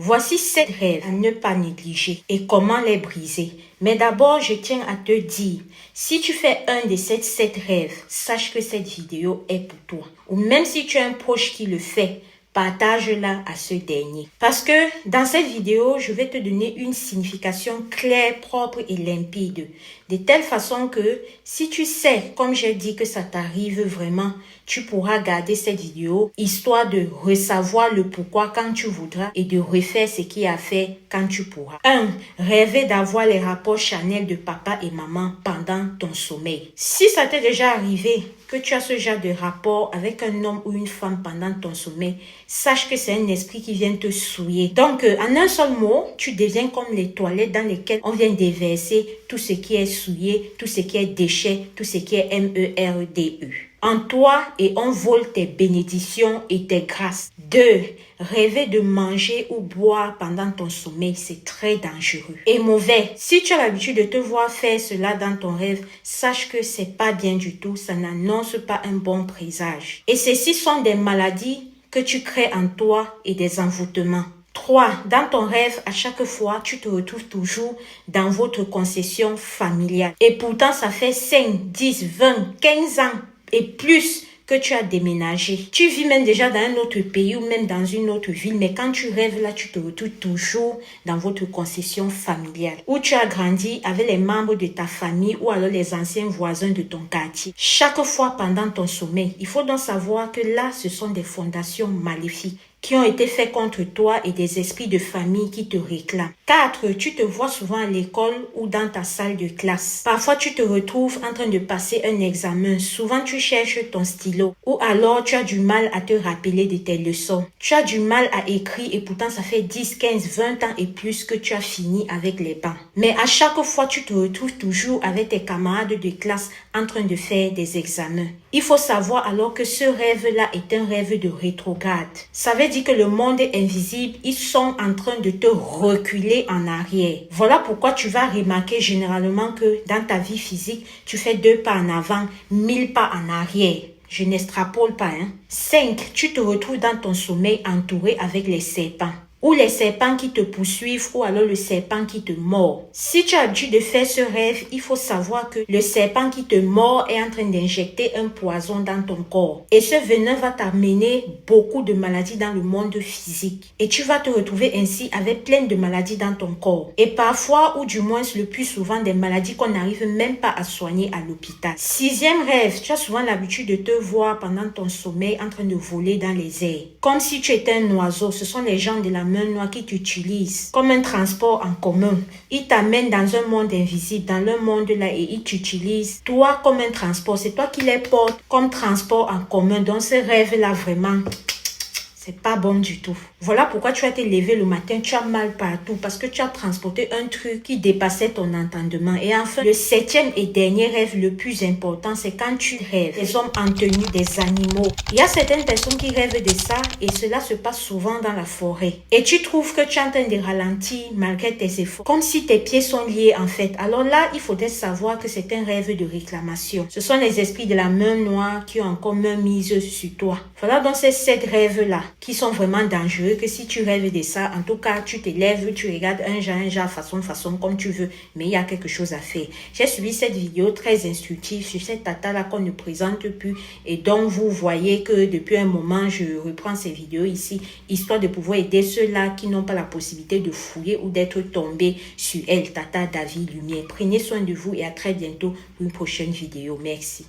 Voici 7 rêves à ne pas négliger et comment les briser. Mais d'abord, je tiens à te dire, si tu fais un de ces 7 rêves, sache que cette vidéo est pour toi. Ou même si tu as un proche qui le fait, partage-la à ce dernier. Parce que dans cette vidéo, je vais te donner une signification claire, propre et limpide. De telle façon que si tu sais, comme j'ai dit, que ça t'arrive vraiment, tu pourras garder cette vidéo histoire de ressavoir le pourquoi quand tu voudras et de refaire ce qui a fait quand tu pourras. 1. Rêver d'avoir les rapports charnels de papa et maman pendant ton sommeil. Si ça t'est déjà arrivé que tu as ce genre de rapport avec un homme ou une femme pendant ton sommeil, sache que c'est un esprit qui vient te souiller. Donc, en un seul mot, tu deviens comme les toilettes dans lesquelles on vient déverser tout ce qui est souillé, tout ce qui est déchet, tout ce qui est MERDE en toi et on vole tes bénédictions et tes grâces. 2. Rêver de manger ou boire pendant ton sommeil, c'est très dangereux et mauvais. Si tu as l'habitude de te voir faire cela dans ton rêve, sache que c'est pas bien du tout, ça n'annonce pas un bon présage. Et ceci sont des maladies que tu crées en toi et des envoûtements. 3. Dans ton rêve, à chaque fois, tu te retrouves toujours dans votre concession familiale. Et pourtant, ça fait 5, 10, 20, 15 ans et plus que tu as déménagé. Tu vis même déjà dans un autre pays ou même dans une autre ville, mais quand tu rêves là, tu te retrouves toujours dans votre concession familiale où tu as grandi avec les membres de ta famille ou alors les anciens voisins de ton quartier. Chaque fois pendant ton sommeil, il faut donc savoir que là, ce sont des fondations maléfiques qui ont été faits contre toi et des esprits de famille qui te réclament. 4. Tu te vois souvent à l'école ou dans ta salle de classe. Parfois, tu te retrouves en train de passer un examen. Souvent, tu cherches ton stylo ou alors tu as du mal à te rappeler de tes leçons. Tu as du mal à écrire et pourtant, ça fait 10, 15, 20 ans et plus que tu as fini avec les bancs. Mais à chaque fois, tu te retrouves toujours avec tes camarades de classe en train de faire des examens. Il faut savoir alors que ce rêve-là est un rêve de rétrograde. Ça veut dire que le monde est invisible, ils sont en train de te reculer en arrière. Voilà pourquoi tu vas remarquer généralement que dans ta vie physique, tu fais 2 pas en avant, 1000 pas en arrière. Je n'extrapole pas, 5. Tu te retrouves dans ton sommeil entouré avec les serpents. Ou les serpents qui te poursuivent ou alors le serpent qui te mord. Si tu as l'habitude de faire ce rêve, il faut savoir que le serpent qui te mord est en train d'injecter un poison dans ton corps. Et ce venin va t'amener beaucoup de maladies dans le monde physique. Et tu vas te retrouver ainsi avec plein de maladies dans ton corps. Et parfois, ou du moins le plus souvent, des maladies qu'on n'arrive même pas à soigner à l'hôpital. 6e rêve, tu as souvent l'habitude de te voir pendant ton sommeil en train de voler dans les airs. Comme si tu étais un oiseau. Ce sont les gens de la main noire qui t'utilisent comme un transport en commun. Ils t'amènent dans un monde invisible, dans le monde là, et ils t'utilisent toi comme un transport. C'est toi qui les portes comme transport en commun. Donc ce rêve là vraiment, c'est pas bon du tout. Voilà pourquoi tu vas te lever le matin, tu as mal partout parce que tu as transporté un truc qui dépassait ton entendement. Et enfin, le 7e et dernier rêve le plus important, c'est quand tu rêves des hommes en tenue, des animaux. Il y a certaines personnes qui rêvent de ça et cela se passe souvent dans la forêt. Et tu trouves que tu es en train de ralentir malgré tes efforts, comme si tes pieds sont liés en fait. Alors là, il faudrait savoir que c'est un rêve de réclamation. Ce sont les esprits de la main noire qui ont encore main mise sur toi. Voilà donc ces 7 rêves-là qui sont vraiment dangereux, que si tu rêves de ça, en tout cas, tu te lèves, tu regardes un genre, façon, comme tu veux, mais il y a quelque chose à faire. J'ai suivi cette vidéo très instructive sur cette tata-là qu'on ne présente plus et donc vous voyez que depuis un moment, je reprends ces vidéos ici, histoire de pouvoir aider ceux-là qui n'ont pas la possibilité de fouiller ou d'être tombés sur elle, Tata David Lumière. Prenez soin de vous et à très bientôt pour une prochaine vidéo. Merci.